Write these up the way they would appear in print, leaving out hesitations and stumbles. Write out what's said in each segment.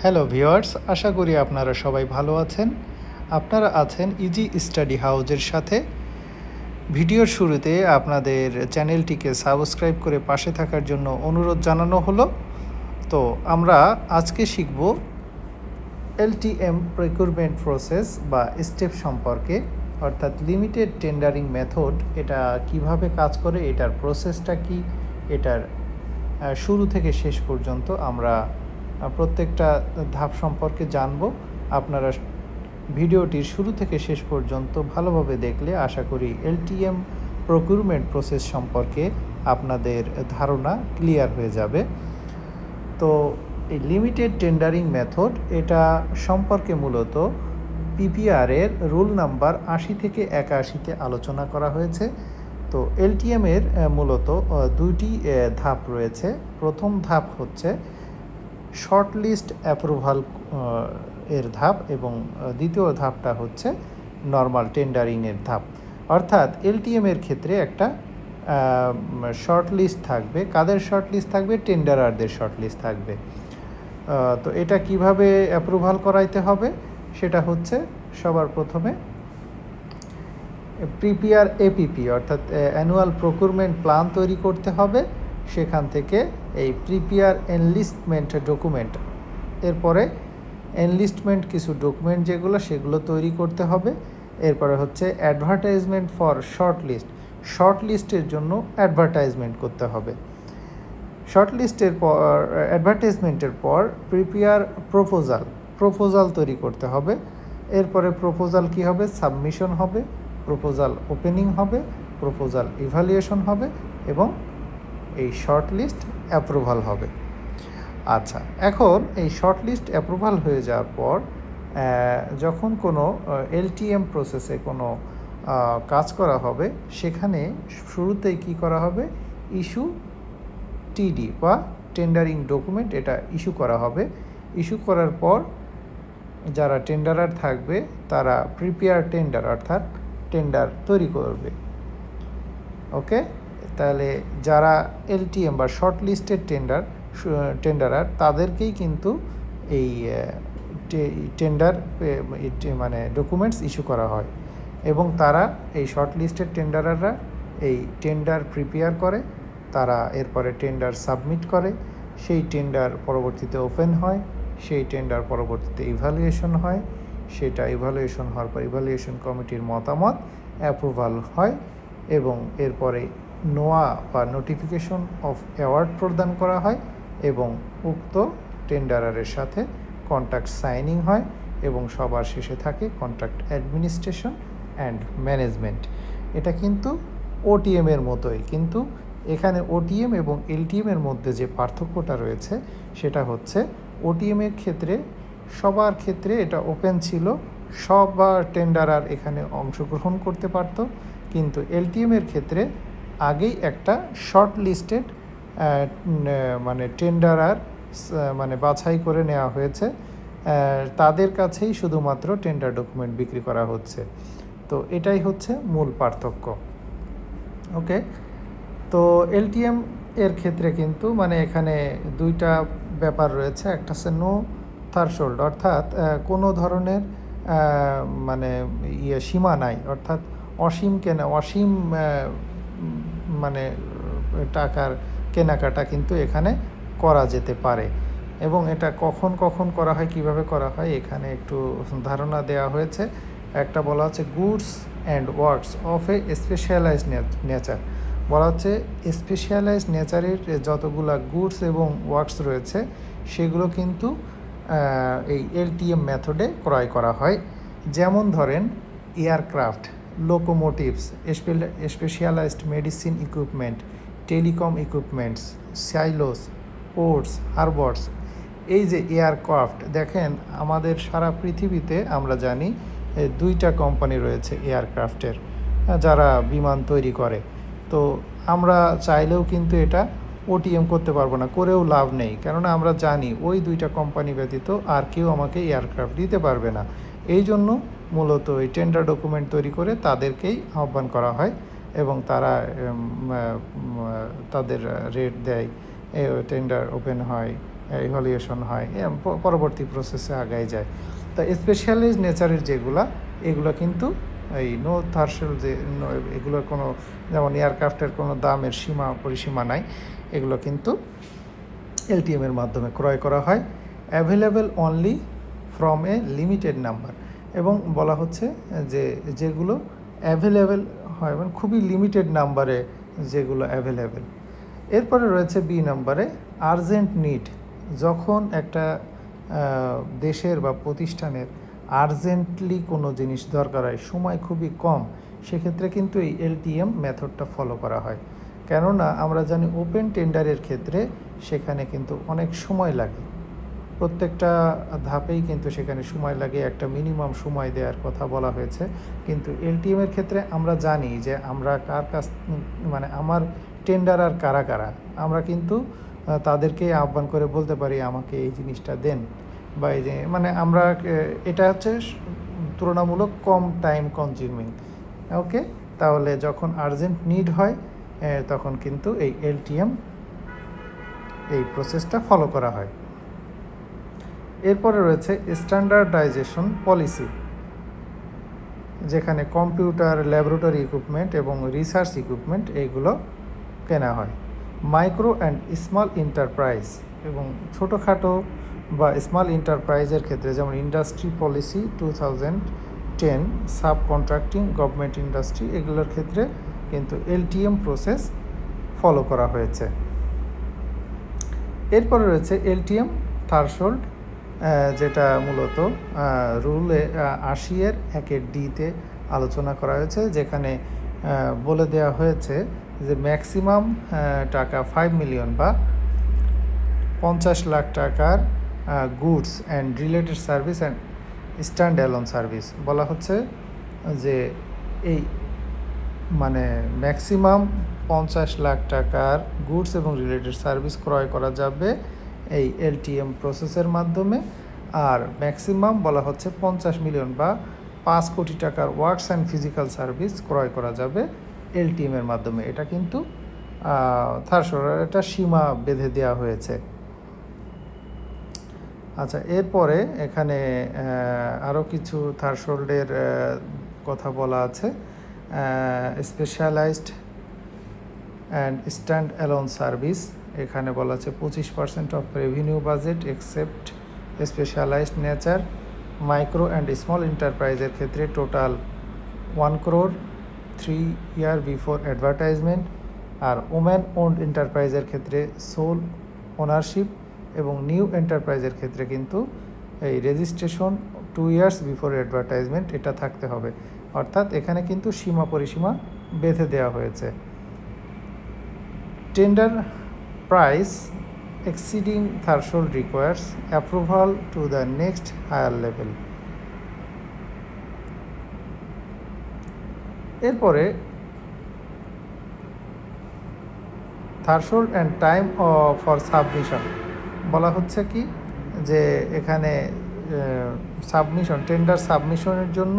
Hello viewers, আশা করি আপনারা সবাই ভালো আছেন। আপনারা আছেন ইজি স্টাডি হাউজের সাথে। ভিডিওর শুরুতে আপনাদের চ্যানেলটিকে সাবস্ক্রাইব করে পাশে থাকার জন্য অনুরোধ জানানো হলো। তো আমরা আজকে শিখব এলটিএম প্রকিউরমেন্ট প্রসেস বা স্টেপ সম্পর্কে, অর্থাৎ লিমিটেড টেন্ডারিং মেথড। এটা কিভাবে কাজ করে, এটার প্রসেসটা কি, এটার শুরু থেকে শেষ পর্যন্ত আমরা প্রত্যেকটা ধাপ সম্পর্কে জানব। আপনারা ভিডিওটির শুরু থেকে শেষ পর্যন্ত ভালোভাবে দেখলে আশা করি এলটিএম প্রকিউরমেন্ট প্রসেস সম্পর্কে আপনাদের ধারণা ক্লিয়ার হয়ে যাবে। তো এই লিমিটেড টেন্ডারিং মেথড এটা সম্পর্কে মূলত পিপিআরের রুল নাম্বার 80 থেকে 81-তে আলোচনা করা হয়েছে। তো এলটিএমের মূলত দুইটি ধাপ রয়েছে। প্রথম ধাপ হচ্ছে শর্ট লিস্ট অ্যাপ্রুভাল এর ধাপ এবং দ্বিতীয় ধাপটা হচ্ছে নর্মাল টেন্ডারিংয়ের ধাপ। অর্থাৎ এলটিএমের ক্ষেত্রে একটা শর্ট লিস্ট থাকবে। কাদের শর্ট লিস্ট থাকবে? টেন্ডারারদের শর্ট লিস্ট থাকবে। তো এটা কিভাবে অ্যাপ্রুভাল করাইতে হবে সেটা হচ্ছে সবার প্রথমে প্রিপিআর এপিপি অর্থাৎ অ্যানুয়াল প্রকিউরমেন্ট প্ল্যান তৈরি করতে হবে। সেখান থেকে এই প্রিপিআর এনলিস্টমেন্ট ডকুমেন্ট, এরপরে এনলিস্টমেন্ট কিছু ডকুমেন্ট যেগুলো সেগুলো তৈরি করতে হবে। এরপরে হচ্ছে অ্যাডভার্টাইজমেন্ট ফর শর্ট লিস্ট, শর্ট লিস্টের জন্য অ্যাডভার্টাইজমেন্ট করতে হবে। শর্ট লিস্টের পর অ্যাডভার্টাইজমেন্টের পর প্রিপিআর প্রপোজাল তৈরি করতে হবে। এরপরে প্রপোজাল কি হবে? সাবমিশন হবে, প্রপোজাল ওপেনিং হবে, প্রপোজাল ইভ্যালুয়েশন হবে এবং এই শর্ট লিস্ট অ্যাপ্রুভাল হবে। আচ্ছা, এখন এই শর্ট লিস্ট অ্যাপ্রুভাল হয়ে যাওয়ার পর যখন কোনো এলটিএম প্রসেসে কোনো কাজ করা হবে, সেখানে শুরুতেই কি করা হবে? ইস্যু টিডি বা টেন্ডারিং ডকুমেন্ট এটা ইস্যু করা হবে। ইস্যু করার পর যারা টেন্ডারার থাকবে তারা প্রিপিআর টেন্ডার অর্থাৎ টেন্ডার তৈরি করবে। ওকে, তাহলে যারা এলটিএম বা শর্ট লিস্টেড টেন্ডারার তাদেরকেই কিন্তু এই টেন্ডার মানে ডকুমেন্টস ইস্যু করা হয় এবং তারা এই শর্ট লিস্টেড টেন্ডারাররা এই টেন্ডার প্রিপেয়ার করে, তারা এরপরে টেন্ডার সাবমিট করে, সেই টেন্ডার পরবর্তীতে ওপেন হয়, সেই টেন্ডার পরবর্তীতে ইভ্যালুয়েশন হয়, সেটা ইভ্যালুয়েশন হওয়ার পর ইভ্যালুয়েশন কমিটির মতামত অ্যাপ্রুভাল হয় এবং এরপরে নোয়া বা নোটিফিকেশন অফ অ্যাওয়ার্ড প্রদান করা হয় এবং উক্ত টেন্ডারারের সাথে কন্ট্রাক্ট সাইনিং হয় এবং সবার শেষে থাকে কন্ট্রাক্ট অ্যাডমিনিস্ট্রেশন অ্যান্ড ম্যানেজমেন্ট। এটা কিন্তু ওটিএমের মতোই, কিন্তু এখানে ওটিএম এবং এলটিএমের মধ্যে যে পার্থক্যটা রয়েছে সেটা হচ্ছে ওটিএমের ক্ষেত্রে সবার ক্ষেত্রে এটা ওপেন ছিল, সবার টেন্ডারার এখানে অংশগ্রহণ করতে পারত, কিন্তু এলটিএমের ক্ষেত্রে আগেই একটা শর্ট লিস্টেড মানে টেন্ডারার মানে বাছাই করে নেওয়া হয়েছে, তাদের কাছেই শুধুমাত্র টেন্ডার ডকুমেন্ট বিক্রি করা হচ্ছে। তো এটাই হচ্ছে মূল পার্থক্য। ওকে, তো এলটিএম এর ক্ষেত্রে কিন্তু মানে এখানে দুইটা ব্যাপার রয়েছে। একটা হচ্ছে নো থার্শোল্ড অর্থাৎ কোনো ধরনের মানে সীমা নাই, অর্থাৎ অসীম মানে টাকার কেনাকাটা কিন্তু এখানে করা যেতে পারে এবং এটা কখন কখন করা হয়, কিভাবে করা হয় এখানে একটু ধারণা দেওয়া হয়েছে। একটা বলা হচ্ছে goods and works of a specialised nature, বলা হচ্ছে স্পেশালাইজড নেচারের যতগুলা গুডস এবং ওয়ার্কস রয়েছে সেগুলো কিন্তু এই এলটিএম মেথডে ক্রয় করা হয়। যেমন ধরেন aircraft, locomotives, specialized medicine equipment, telecom equipments, silos, ports, harbours. এই যে এয়ারক্রাফট, দেখেন আমাদের সারা পৃথিবীতে আমরা জানি দুইটা কোম্পানি রয়েছে এয়ারক্রাফটের যারা বিমান তৈরি করে। তো আমরা চাইলেও কিন্তু এটা ওটিএম করতে পারবো না, করেও লাভ নেই, কেননা আমরা জানি ওই দুইটা কোম্পানি ব্যতীত আর কেউ আমাকে এয়ারক্রাফট দিতে পারবে না। এই জন্য মূলত এই টেন্ডার ডকুমেন্ট তৈরি করে তাদেরকেই আহ্বান করা হয় এবং তারা তাদের রেট দেয় টেন্ডার ওপেন হয়, ইভ্যালুয়েশন হয়, পরবর্তী প্রসেসে আগায় যায়। তা স্পেশালাইজড নেচারের যেগুলা, এগুলো কিন্তু এই নো থার্সেল যে এগুলোর কোনো, যেমন এয়ারক্রাফটের কোনো দামের সীমা পরিসীমা নাই, এগুলো কিন্তু এলটিএমের মাধ্যমে ক্রয় করা হয়। Available only from a limited number, এবং বলা হচ্ছে যে যেগুলো অ্যাভেলেবেল হয় মানে খুবই লিমিটেড নাম্বারে যেগুলো অ্যাভেলেবেল। এরপরে রয়েছে বি নাম্বারে আর্জেন্ট নিড। যখন একটা দেশের বা প্রতিষ্ঠানের আর্জেন্টলি কোনো জিনিস দরকার হয়, সময় খুবই কম, সেক্ষেত্রে কিন্তু এই এলটিএম মেথডটা ফলো করা হয়। কেননা আমরা জানি ওপেন টেন্ডারের ক্ষেত্রে সেখানে কিন্তু অনেক সময় লাগে, প্রত্যেকটা ধাপেই কিন্তু সেখানে সময় লাগে, একটা মিনিমাম সময় দেওয়ার কথা বলা হয়েছে। কিন্তু এলটিএমের ক্ষেত্রে আমরা জানি যে আমরা কার কাছ মানে আমার টেন্ডার আর কারা কারা, আমরা কিন্তু তাদেরকে আহ্বান করে বলতে পারি আমাকে এই জিনিসটা দেন, বা এই যে মানে আমরা এটা হচ্ছে তুলনামূলক কম টাইম কনজিউমিং। ওকে, তাহলে যখন আর্জেন্ট নিড হয় তখন কিন্তু এই এলটিএম এই প্রসেসটা ফলো করা হয়। এরপরে রয়েছে স্ট্যান্ডার্ডাইজেশন পলিসি, যেখানে কম্পিউটার, ল্যাবরেটরি ইকুইপমেন্ট এবং রিসার্চ ইকুইপমেন্ট এইগুলো কেনা হয়। মাইক্রো অ্যান্ড স্মল এন্টারপ্রাইজ এবং ছোটোখাটো বা স্মল এন্টারপ্রাইজের ক্ষেত্রে, যেমন industry policy 2010, sub contracting, government industry, এগুলোর ক্ষেত্রে কিন্তু এলটিএম প্রসেস ফলো করা হয়েছে। এরপরে রয়েছে এলটিএম থার্শোল্ড, যেটা মূলত রুলে 80(1)(d)তে আলোচনা করা হয়েছে, যেখানে বলে দেওয়া হয়েছে যে ম্যাক্সিমাম টাকা 5 মিলিয়ন বা 50 লাখ টাকার goods and related service and stand alone service. বলা হচ্ছে যে এই মানে ম্যাক্সিমাম 50 লাখ টাকার গুডস এবং রিলেটেড সার্ভিস ক্রয় করা যাবে এই এলটিএম প্রসেসের মাধ্যমে, আর ম্যাক্সিমাম বলা হচ্ছে 50 মিলিয়ন বা 5 কোটি টাকার ওয়ার্কস অ্যান্ড ফিজিক্যাল সার্ভিস ক্রয় করা যাবে এলটিএমের মাধ্যমে। এটা কিন্তু এটা সীমা বেঁধে দেওয়া হয়েছে। আচ্ছা, এরপরে এখানে আরও কিছু থার্শোল্ডের কথা বলা আছে। Specialized and stand alone service, এখানে বলা আছে 25% of revenue budget except specialized nature. Micro and small এন্টারপ্রাইজের ক্ষেত্রে total 1 crore 3 year before advertisement. আর ওম্যান ওন্ড এন্টারপ্রাইজের ক্ষেত্রে সোল ওনারশিপ, এবং নিউ এন্টারপ্রাইজের ক্ষেত্রে কিন্তু এই রেজিস্ট্রেশন 2 years বিফোর অ্যাডভার্টাইজমেন্ট এটা থাকতে হবে। অর্থাৎ এখানে কিন্তু সীমা পরিসীমা বেঁধে দেওয়া হয়েছে। Tender price exceeding threshold requires approval to the next higher level. এরপরে threshold and time for submission বলা হচ্ছে কি যে এখানে সাবমিশন, টেন্ডার সাবমিশনের জন্য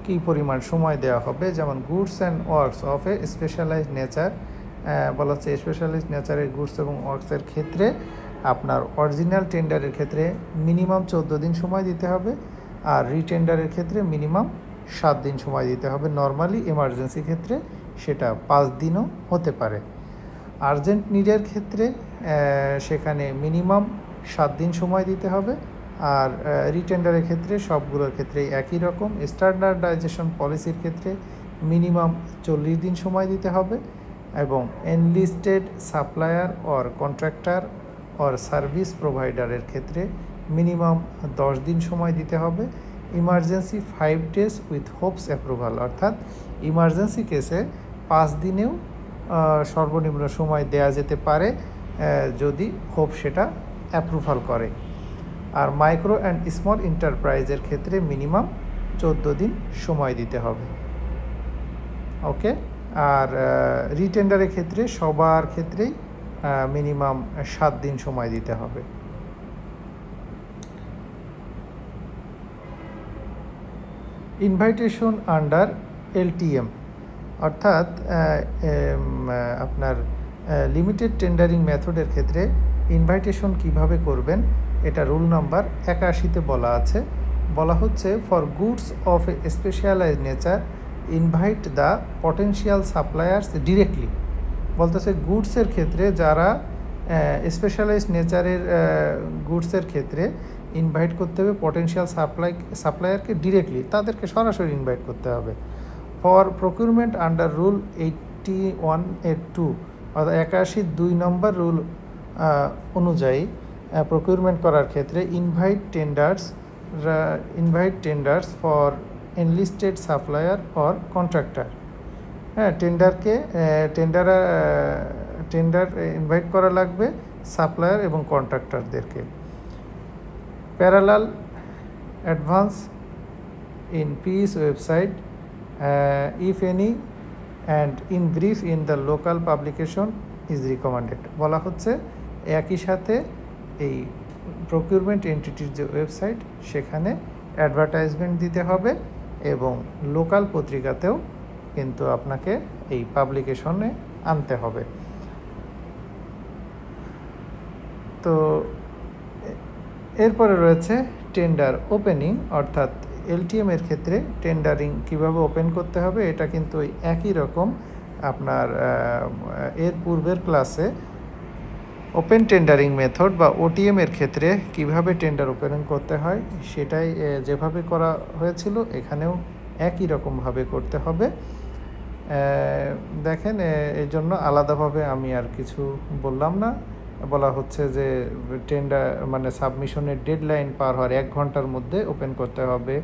কী পরিমাণ সময় দেওয়া হবে। যেমন goods and works of a specialised nature, বলা হচ্ছে স্পেশালাইজড নেচারের গুডস এবং ওয়ার্কসের ক্ষেত্রে আপনার অরিজিনাল টেন্ডারের ক্ষেত্রে মিনিমাম 14 দিন সময় দিতে হবে, আর রিটেন্ডারের ক্ষেত্রে মিনিমাম 7 দিন সময় দিতে হবে। নর্মালি এমার্জেন্সি ক্ষেত্রে সেটা 5 দিনও হতে পারে। আর্জেন্ট নিডের ক্ষেত্রে সেখানে মিনিমাম 7 দিন সময় দিতে হবে, আর রিটেন্ডারের ক্ষেত্রে সবগুলোর ক্ষেত্রেই একই রকম। স্ট্যান্ডার্ডাইজেশন পলিসির ক্ষেত্রে মিনিমাম 40 দিন সময় দিতে হবে, এবং enlisted supplier or contractor or service প্রোভাইডারের ক্ষেত্রে মিনিমাম 10 দিন সময় দিতে হবে। Emergency 5 days with hopes approval, অর্থাৎ ইমার্জেন্সি কেসে 5 দিনেও সর্বনিম্ন সময় দেয়া যেতে পারে যদি হোপ সেটা অ্যাপ্রুভাল করে। আর মাইক্রো অ্যান্ড স্মল এন্টারপ্রাইজের ক্ষেত্রে মিনিমাম 14 দিন সময় দিতে হবে। ওকে, আর রিটেন্ডারের ক্ষেত্রে সবার ক্ষেত্রেই মিনিমাম 7 দিন সময় দিতে হবে। ইনভাইটেশন আন্ডার এলটিএম, অর্থাৎ আপনার লিমিটেড টেন্ডারিং মেথডের ক্ষেত্রে ইনভাইটেশন কিভাবে করবেন এটা রুল নাম্বার 81-তে বলা হচ্ছে for goods of a specialise nature invite the potential suppliers directly. বলতেছে গুডসের ক্ষেত্রে যারা স্পেশালাইজড নেচারের গুডসের ক্ষেত্রে ইনভাইট করতে হবে পটেনশিয়াল সাপ্লায়ারকে ডিরেক্টলি, তাদেরকে সরাসরি ইনভাইট করতে হবে। ফর প্রকিউরমেন্ট আন্ডার রুল 81(2) অর্থাৎ 81(2) নম্বর রুল অনুযায়ী প্রকিউরমেন্ট করার ক্ষেত্রে invite tenders for enlisted supplier or contractor. হ্যাঁ, টেন্ডার ইনভাইট করা লাগবে সাপ্লায়ার এবং কন্ট্রাক্টরদেরকে। Parallel advance in piece website if any and in brief in the local publication is recommended. বলা হচ্ছে একই সাথে এই প্রকিউরমেন্ট এন্টিটির যে ওয়েবসাইট সেখানে অ্যাডভার্টাইজমেন্ট দিতে হবে এবং লোকাল পত্রিকাতেও কিন্তু আপনাকে এই পাবলিকেশনে আনতে হবে। তো এরপরে রয়েছে টেন্ডার ওপেনিং, অর্থাৎ এলটিএম এর ক্ষেত্রে টেন্ডারিং কিভাবে ওপেন করতে হবে এটা কিন্তু একই রকম। আপনার এর পূর্বের ক্লাসে ওপেন টেন্ডারিং মেথড বা ওটিএম এর ক্ষেত্রে কিভাবে টেন্ডার ওপেনিং করতে হয় সেটাই যেভাবে করা হয়েছিল এখানেও একই রকমভাবে করতে হবে। দেখেন, এই জন্য আলাদাভাবে আমি আর কিছু বললাম না। বলা হচ্ছে যে টেন্ডার মানে সাবমিশনের ডেডলাইন পার হওয়ার 1 ঘন্টার মধ্যে ওপেন করতে হবে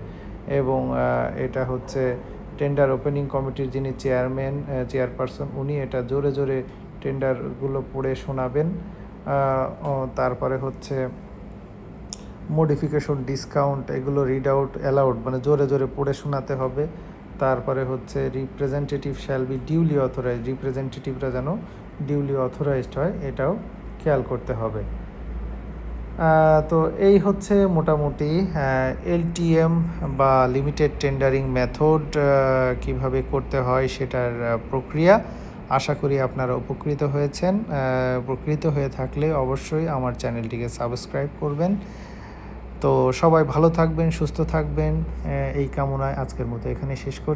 এবং এটা হচ্ছে টেন্ডার ওপেনিং কমিটির যিনি চেয়ারপারসন উনি এটা জোরে জোরে টেন্ডারগুলো পড়ে শোনাবেন। তারপরে হচ্ছে মডিফিকেশন, ডিসকাউন্ট এগুলো রিড আউট অ্যালাউড মানে জোরে জোরে পড়ে শোনাতে হবে। তারপরে হচ্ছে representative shall be duly authorized, রিপ্রেজেন্টেটিভরা যেন ডিউলি অথরাইজড হয় এটাও খেয়াল করতে হবে। তো এই হচ্ছে মোটামুটি এলটিএম বা লিমিটেড টেন্ডারিং মেথড কিভাবে করতে হয় সেটার প্রক্রিয়া। আশা করি আপনারা উপকৃত হয়েছেন। উপকৃত হয়ে থাকলে অবশ্যই আমার চ্যানেলটিকে সাবস্ক্রাইব করবেন। তো সবাই ভালো থাকবেন, সুস্থ থাকবেন এই কামনায় আজকের মতো এখানে শেষ করছি।